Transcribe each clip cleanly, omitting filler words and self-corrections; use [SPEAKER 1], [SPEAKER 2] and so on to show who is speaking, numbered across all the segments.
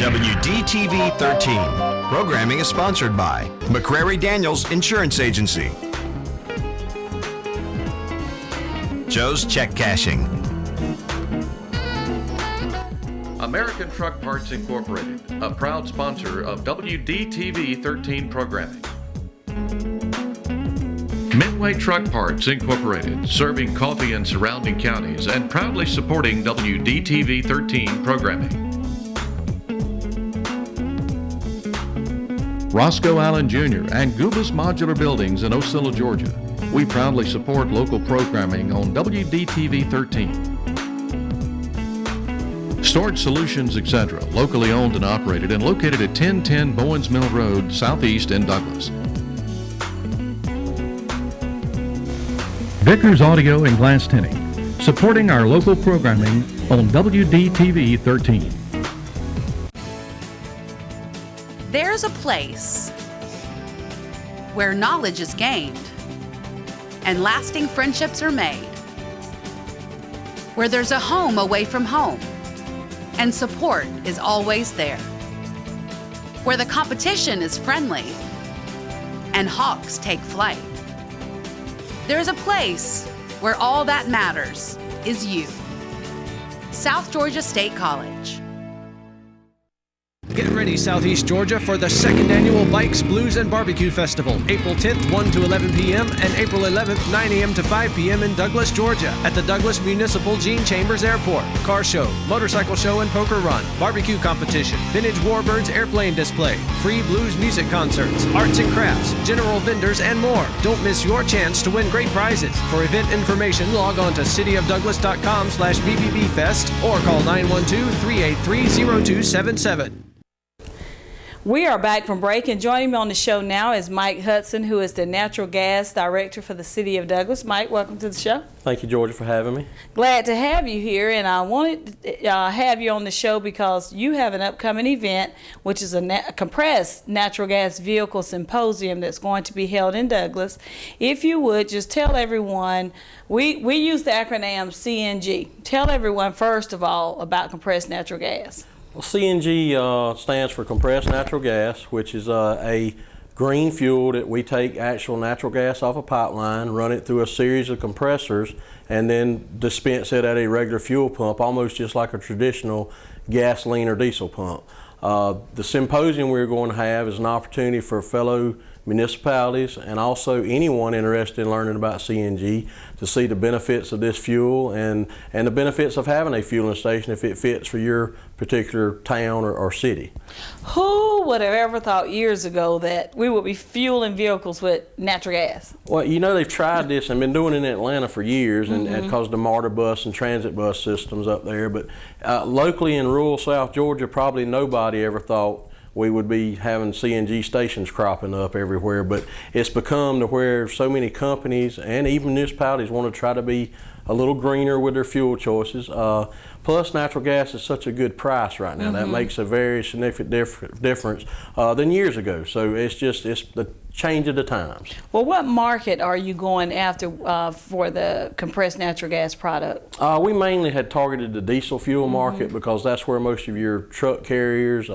[SPEAKER 1] WDTV 13. Programming is sponsored by McCrary Daniels Insurance Agency, Joe's Check Cashing,
[SPEAKER 2] American Truck Parts Incorporated, a proud sponsor of WDTV 13 programming. Midway Truck Parts Incorporated, serving Coffee and surrounding counties and proudly supporting WDTV 13 programming. Roscoe Allen Jr. and Gubas Modular Buildings in Ocilla, Georgia. We proudly support local programming on WDTV 13. Storage Solutions, etc., locally owned and operated and located at 1010 Bowens Mill Road, Southeast in Douglas. Vickers Audio and Glass Tinting, supporting our local programming on WDTV 13.
[SPEAKER 3] There's a place where knowledge is gained and lasting friendships are made, where there's a home away from home and support is always there, where the competition is friendly and hawks take flight. There's a place where all that matters is you. South Georgia State College.
[SPEAKER 4] Get ready, Southeast Georgia, for the second annual Bikes, Blues, and Barbecue Festival, April 10th, 1 to 11 p.m., and April 11th, 9 a.m. to 5 p.m. in Douglas, Georgia, at the Douglas Municipal Gene Chambers Airport. Car show, motorcycle show and poker run, barbecue competition, vintage Warbirds airplane display, free blues music concerts, arts and crafts, general vendors, and more. Don't miss your chance to win great prizes. For event information, log on to cityofdouglas.com/BBBfest or call 912-383-0277.
[SPEAKER 5] We are back from break, and joining me on the show now is Mike Hudson, who is the Natural Gas Director for the City of Douglas. Mike, welcome to the show.
[SPEAKER 6] Thank you, Georgia, for having me.
[SPEAKER 5] Glad to have you here, and I wanted to have you on the show because you have an upcoming event, which is a compressed natural gas vehicle symposium that's going to be held in Douglas. If you would, just tell everyone, we use the acronym CNG. Tell everyone, first of all, about compressed natural gas.
[SPEAKER 6] Well, CNG stands for compressed natural gas, which is a green fuel that we take actual natural gas off a pipeline, run it through a series of compressors, and then dispense it at a regular fuel pump, almost just like a traditional gasoline or diesel pump. The symposium we're going to have is an opportunity for fellow municipalities and also anyone interested in learning about CNG to see the benefits of this fuel and the benefits of having a fueling station if it fits for your particular town or city.
[SPEAKER 5] Who would have ever thought years ago that we would be fueling vehicles with natural gas?
[SPEAKER 6] Well, you know, they've tried this and been doing it in Atlanta for years, and because the MARTA bus and transit bus systems up there, but locally in rural South Georgia, probably nobody ever thought we would be having CNG stations cropping up everywhere, but it's become to where so many companies and even municipalities want to try to be a little greener with their fuel choices. Plus, natural gas is such a good price right now. That makes a very significant difference than years ago. So it's the change of the times.
[SPEAKER 5] Well, what market are you going after for the compressed natural gas product?
[SPEAKER 6] We mainly had targeted the diesel fuel market because that's where most of your truck carriers,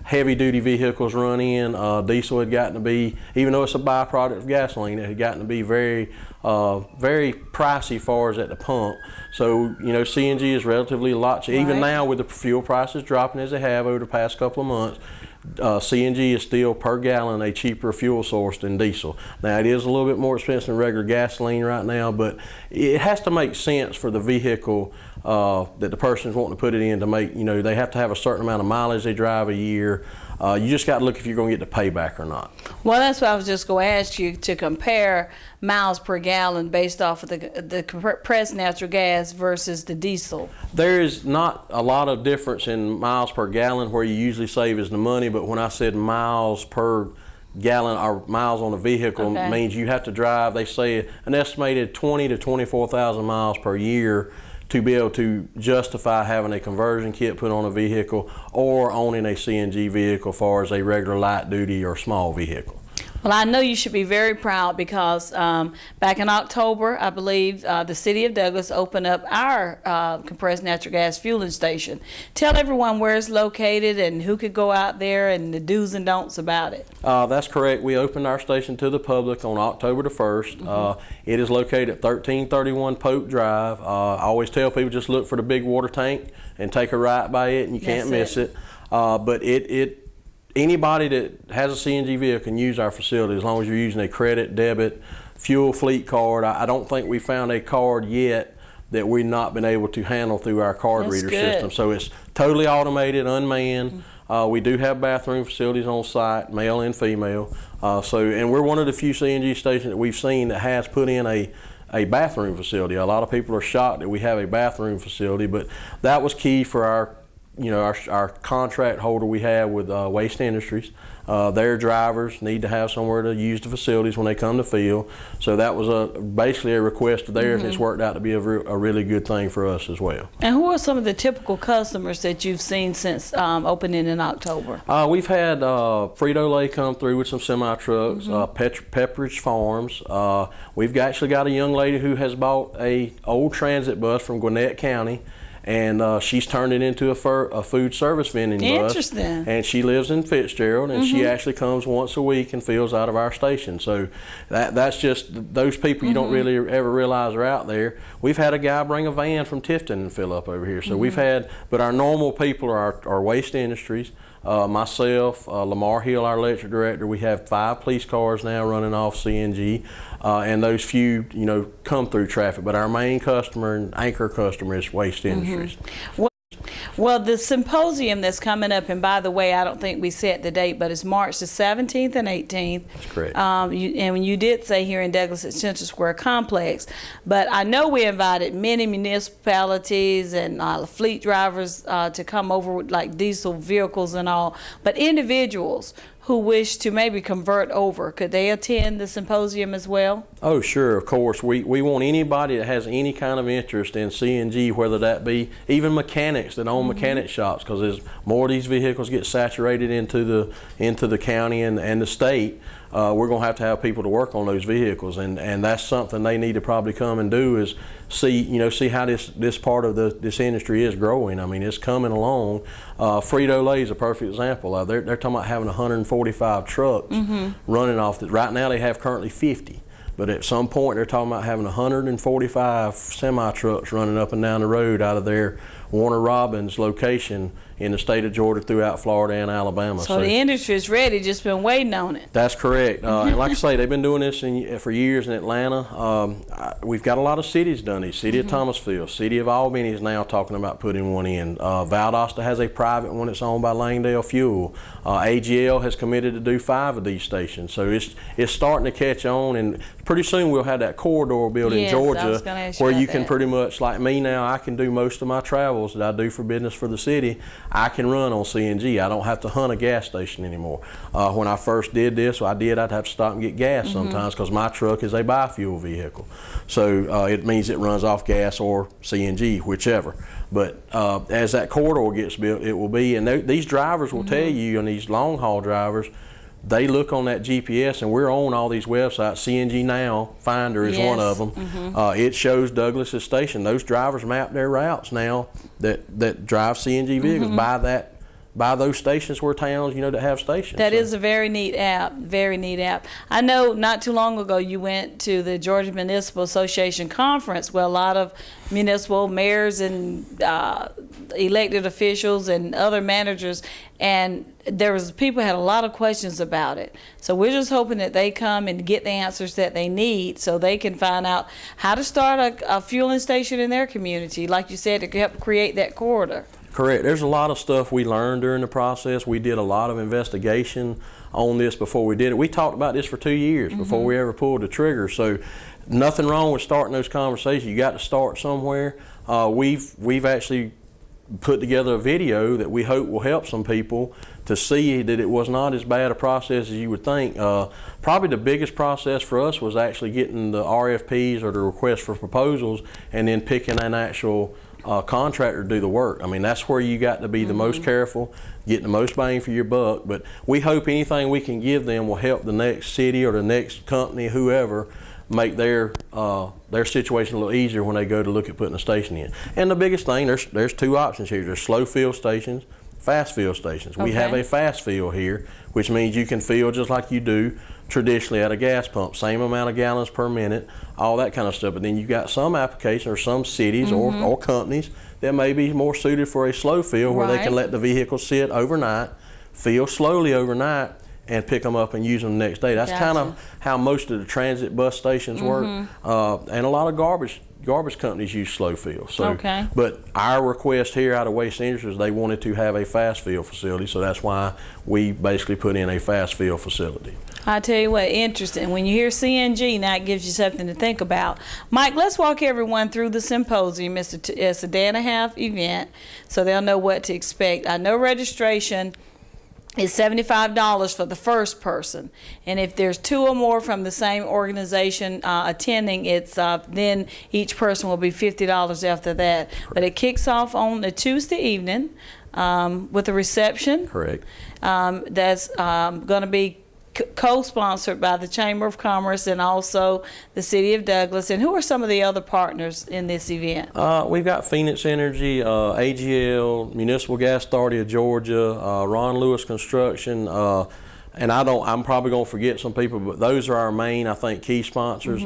[SPEAKER 6] heavy-duty vehicles run in. Diesel had gotten to be, even though it's a byproduct of gasoline, it had gotten to be very pricey far as at the pump. So, you know, CNG is relatively a lot cheaper. Even now with the fuel prices dropping as they have over the past couple of months, CNG is still per gallon a cheaper fuel source than diesel. Now it is a little bit more expensive than regular gasoline right now, but it has to make sense for the vehicle that the person's wanting to put it in to make, you know, they have to have a certain amount of mileage they drive a year. You just got to look if you're going to get the payback or not.
[SPEAKER 5] Well, that's what I was just going to ask you, to compare miles per gallon based off of the compressed natural gas versus the diesel.
[SPEAKER 6] There is not a lot of difference in miles per gallon. Where you usually save is the money, but when I said miles per gallon or miles on a vehicle means you have to drive, they say, an estimated 20 to 24,000 miles per year to be able to justify having a conversion kit put on a vehicle or owning a CNG vehicle as far as a regular light duty or small vehicle.
[SPEAKER 5] Well, I know you should be very proud because back in October, I believe the city of Douglas opened up our compressed natural gas fueling station. Tell everyone where it's located and who could go out there and the do's and don'ts about it.
[SPEAKER 6] That's correct. We opened our station to the public on October the 1st. It is located at 1331 Pope Drive. I always tell people just look for the big water tank and take a right by it, and you can't miss it. But anybody that has a CNG vehicle can use our facility as long as you're using a credit, debit, fuel fleet card. I don't think we found a card yet that we've not been able to handle through our card reader system. So it's totally automated, unmanned. We do have bathroom facilities on site, male and female. And we're one of the few CNG stations that we've seen that has put in a bathroom facility. A lot of people are shocked that we have a bathroom facility, but that was key for our contract holder we have with Waste Industries. Their drivers need to have somewhere to use the facilities when they come to fill. So that was basically a request of theirs, and it's worked out to be a really good thing for us as well.
[SPEAKER 5] And who are some of the typical customers that you've seen since opening in October?
[SPEAKER 6] We've had Frito-Lay come through with some semi-trucks, Pepperidge Farms. We've actually got a young lady who has bought a old transit bus from Gwinnett County, and she's turned it into a food service vending bus.
[SPEAKER 5] Interesting.
[SPEAKER 6] And she lives in Fitzgerald, and she actually comes once a week and fills out of our station. So that's just those people you don't really ever realize are out there. We've had a guy bring a van from Tifton and fill up over here. So we've had, but our normal people are our Waste Industries. Myself, Lamar Hill, our electric director, we have 5 police cars now running off CNG, and those few, come through traffic. But our main customer and anchor customer is Waste Industries.
[SPEAKER 5] Well, the symposium that's coming up, and by the way, I don't think we set the date, but it's March the 17th and 18th.
[SPEAKER 6] That's correct.
[SPEAKER 5] And you did say here in Douglas at Central Square Complex, but I know we invited many municipalities and fleet drivers to come over with like diesel vehicles and all, but individuals who wish to maybe convert over, could they attend the symposium as well?
[SPEAKER 6] Oh, sure, of course. We want anybody that has any kind of interest in CNG, whether that be even mechanics that own mechanic shops, because as more of these vehicles get saturated into the county and the state, we're going to have people to work on those vehicles, and that's something they need to probably come and do is see how this part of this industry is growing. I mean, it's coming along. Frito-Lay is a perfect example. They're talking about having 145 trucks running off. Right now they have currently 50. But at some point, they're talking about having 145 semi-trucks running up and down the road out of their Warner Robins location in the state of Georgia throughout Florida and Alabama.
[SPEAKER 5] So the industry is ready, just been waiting on it.
[SPEAKER 6] That's correct. And like I say, they've been doing this for years in Atlanta. We've got a lot of cities done these. City of Thomasville, City of Albany is now talking about putting one in. Valdosta has a private one that's owned by Langdale Fuel. AGL has committed to do 5 of these stations. So it's starting to catch on, and pretty soon we'll have that corridor built in Georgia where you can pretty much, like me now, I can do most of my travels that I do for business for the city. I can run on CNG. I don't have to hunt a gas station anymore. When I first did this, I'd have to stop and get gas sometimes because my truck is a biofuel vehicle. So it means it runs off gas or CNG, whichever. But as that corridor gets built, it will be, and these drivers will tell you, and these long haul drivers, they look on that GPS, and we're on all these websites. CNG Now Finder is one of them. It shows Douglas's station. Those drivers map their routes now that drive CNG vehicles by those stations where towns, that have stations.
[SPEAKER 5] That is a very neat app, very neat app. I know not too long ago you went to the Georgia Municipal Association conference where a lot of municipal mayors and elected officials and other managers, and people had a lot of questions about it. So we're just hoping that they come and get the answers that they need so they can find out how to start a fueling station in their community, like you said, to help create that corridor.
[SPEAKER 6] Correct. There's a lot of stuff we learned during the process. We did a lot of investigation on this before we did it. We talked about this for 2 years before we ever pulled the trigger. So nothing wrong with starting those conversations. You got to start somewhere. We've actually put together a video that we hope will help some people to see that it was not as bad a process as you would think. Probably the biggest process for us was actually getting the RFPs or the request for proposals and then picking an actual contractor to do the work. I mean, that's where you got to be the most careful, getting the most bang for your buck. But we hope anything we can give them will help the next city or the next company, whoever, make their situation a little easier when they go to look at putting a station in. And the biggest thing, there's two options here. There's slow fill stations, fast fill stations. We have a fast fill here, which means you can fill just like you do traditionally at a gas pump, same amount of gallons per minute, all that kind of stuff. But then you've got some applications or some cities or companies that may be more suited for a slow fill where they can let the vehicle sit overnight, fill slowly overnight, and pick them up and use them the next day. That's kind of how most of the transit bus stations work. And a lot of garbage companies use slow fill. So, but our request here out of Waste Industries is they wanted to have a fast fill facility, so that's why we basically put in a fast fill facility.
[SPEAKER 5] I tell you what, interesting. When you hear CNG, now it gives you something to think about. Mike, let's walk everyone through the symposium. It's a day and a half event, so they'll know what to expect. I know registration is $75 for the first person, and if there's two or more from the same organization attending, it's then each person will be $50 after that. But it kicks off on a Tuesday evening with a reception.
[SPEAKER 6] Correct.
[SPEAKER 5] That's going to be co-sponsored by the Chamber of Commerce and also the City of Douglas. And who are some of the other partners in this event?
[SPEAKER 6] We've got Phoenix Energy, AGL, Municipal Gas Authority of Georgia, Ron Lewis Construction, and I'm probably going to forget some people, but those are our main, I think, key sponsors.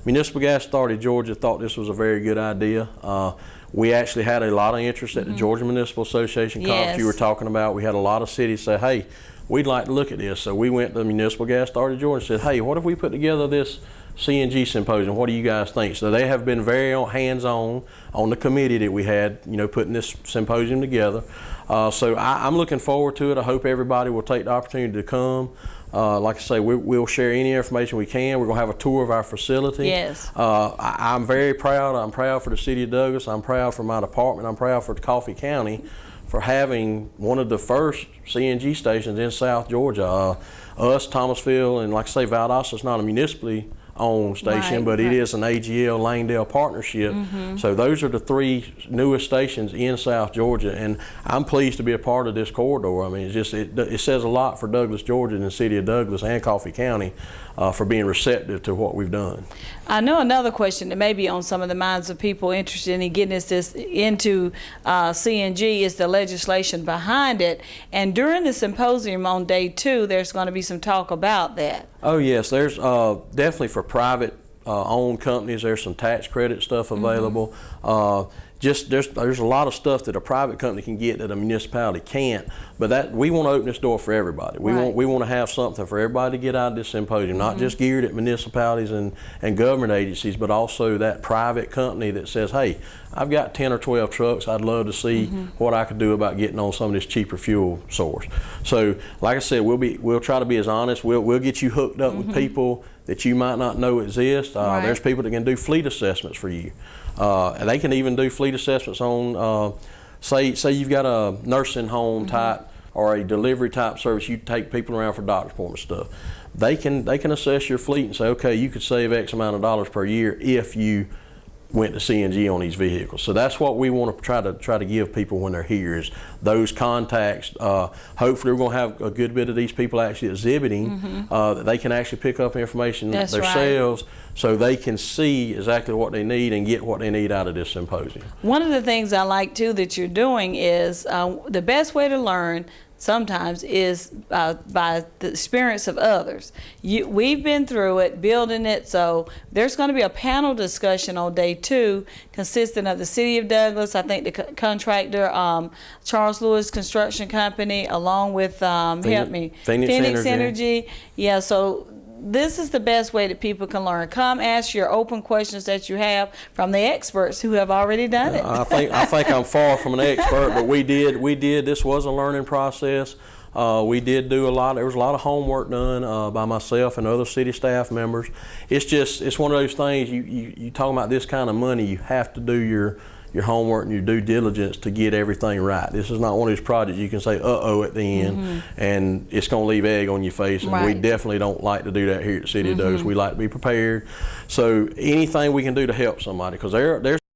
[SPEAKER 6] Municipal Gas Authority of Georgia thought this was a very good idea. We actually had a lot of interest at the Georgia Municipal Association conference you were talking about. We had a lot of cities say, hey, we'd like to look at this. So we went to the Municipal Gas Authority of Georgia and said, hey, what if we put together this CNG symposium? What do you guys think? So they have been very hands-on on the committee that we had, putting this symposium together. So I'm looking forward to it. I hope everybody will take the opportunity to come. Like I say, we'll share any information we can. We're going to have a tour of our facility.
[SPEAKER 5] Yes.
[SPEAKER 6] I'm very proud. I'm proud for the City of Douglas. I'm proud for my department. I'm proud for Coffee County for having one of the first CNG stations in South Georgia. Us, Thomasville, and like I say, Valdosta is not a municipally owned station, but it is an AGL Langdale partnership. So those are the three newest stations in South Georgia, and I'm pleased to be a part of this corridor. I mean, it says a lot for Douglas, Georgia, and the City of Douglas and Coffee County for being receptive to what we've done.
[SPEAKER 5] I know another question that may be on some of the minds of people interested in getting this into CNG is the legislation behind it. And during the symposium on day 2, there's going to be some talk about that.
[SPEAKER 6] Oh yes, there's definitely for private owned companies, there's some tax credit stuff available. There's a lot of stuff that a private company can get that a municipality can't, but we want to open this door for everybody. We want to have something for everybody to get out of this symposium, not just geared at municipalities and government agencies, but also that private company that says, hey, I've got 10 or 12 trucks. I'd love to see what I could do about getting on some of this cheaper fuel source. So, like I said, we'll try to be as honest. We'll get you hooked up with people that you might not know exist. There's people that can do fleet assessments for you. And they can even do fleet assessments on, say you've got a nursing home type or a delivery type service. You take people around for doctor's appointment stuff. They can assess your fleet and say, okay, you could save X amount of dollars per year if you went to CNG on these vehicles. So that's what we want to try to give people when they're here, is those contacts. Hopefully we're going to have a good bit of these people actually exhibiting, that they can actually pick up information themselves, so they can see exactly what they need and get what they need out of this symposium.
[SPEAKER 5] One of the things I like too that you're doing is the best way to learn sometimes is by the experience of others. We've been through it, building it, so there's going to be a panel discussion on day 2 consisting of the City of Douglas, I think the contractor, Charles Lewis Construction Company, along with, Phoenix Energy. Yeah, so this is the best way that people can learn. Come ask your open questions that you have from the experts who have already done it.
[SPEAKER 6] I think I'm far from an expert, but we did. This was a learning process. We did do there was a lot of homework done by myself and other city staff members. It's one of those things, you talking about this kind of money, you have to do your homework and your due diligence to get everything right. This is not one of these projects you can say uh-oh at the end and it's going to leave egg on your face, and we definitely don't like to do that here at the City of Douglas. We like to be prepared. So anything we can do to help somebody, because there's